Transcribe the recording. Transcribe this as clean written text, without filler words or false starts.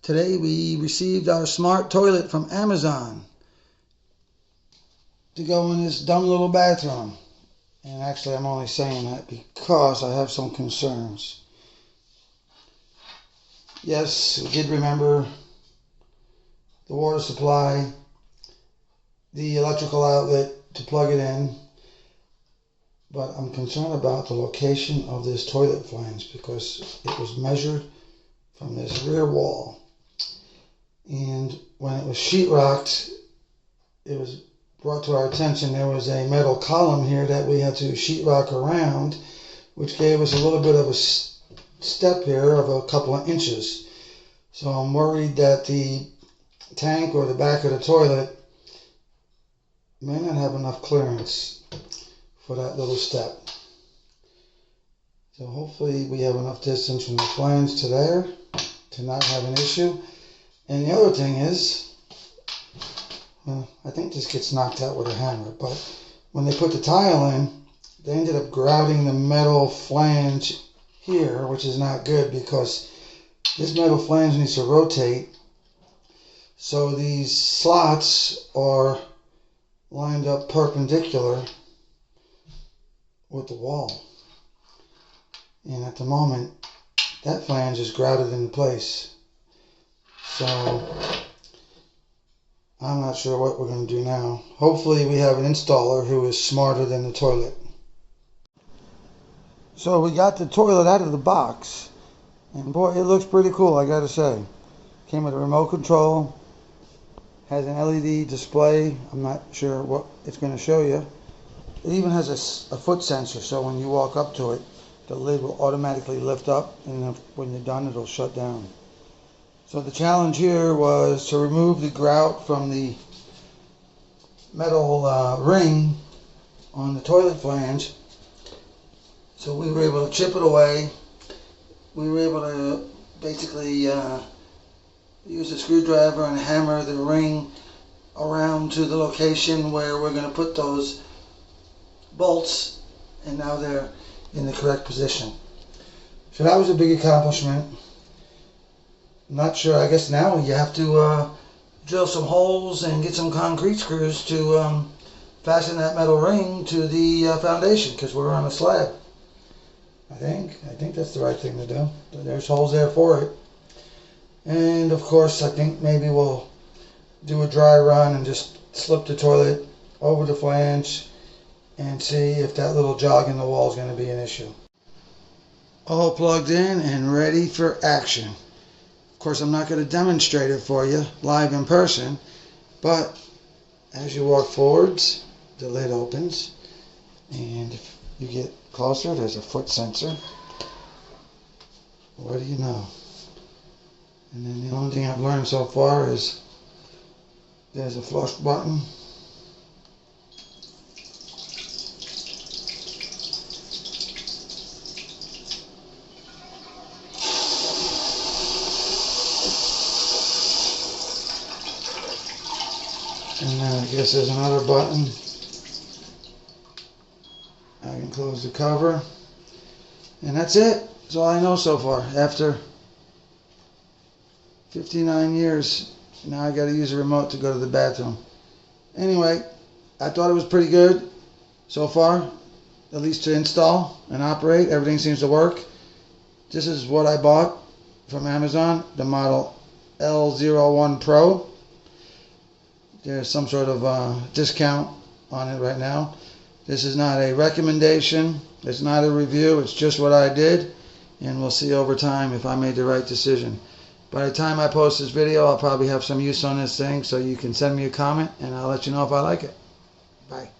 Today we received our smart toilet from Amazon to go in this dumb little bathroom. And actually I'm only saying that because I have some concerns. Yes, we did remember the water supply, the electrical outlet to plug it in, but I'm concerned about the location of this toilet flange because it was measured from this rear wall, and when it was sheetrocked, it was brought to our attention there was a metal column here that we had to sheetrock around, which gave us a little bit of a step here of a couple of inches. So I'm worried that the tank or the back of the toilet may not have enough clearance for that little step. So hopefully we have enough distance from the flange to there to not have an issue. And the other thing is, well, I think this gets knocked out with a hammer, but when they put the tile in, they ended up grouting the metal flange here, which is not good because this metal flange needs to rotate. So these slots are lined up perpendicular with the wall. And at the moment, that flange is grouted into place. So I'm not sure what we're going to do now. Hopefully we have an installer who is smarter than the toilet. So we got the toilet out of the box, and boy, it looks pretty cool, I gotta say. Came with a remote control, has an LED display. I'm not sure what it's going to show you. It even has a foot sensor, so when you walk up to it, the lid will automatically lift up, and when you're done, it'll shut down. So the challenge here was to remove the grout from the metal ring on the toilet flange. So we were able to chip it away. We were able to basically use a screwdriver and hammer the ring around to the location where we're going to put those bolts, and now they're in the correct position. So that was a big accomplishment. I'm not sure, I guess now you have to drill some holes and get some concrete screws to fasten that metal ring to the foundation, because we're on a slab. I think that's the right thing to do. There's holes there for it. And of course, I think maybe we'll do a dry run and just slip the toilet over the flange and see if that little jog in the wall is going to be an issue. All plugged in and ready for action. Of course, I'm not going to demonstrate it for you live in person, but as you walk forwards, the lid opens, and if you get closer, there's a foot sensor. What do you know? And then the only thing I've learned so far is there's a flush button. And then I guess there's another button. I can close the cover. And that's it. That's all I know so far. After 59 years, now I got to use a remote to go to the bathroom. Anyway, I thought it was pretty good so far, at least to install and operate. Everything seems to work. This is what I bought from Amazon, the model L01 Pro. There's some sort of discount on it right now. This is not a recommendation. It's not a review. It's just what I did. And we'll see over time if I made the right decision. By the time I post this video, I'll probably have some use on this thing, so you can send me a comment and I'll let you know if I like it. Bye.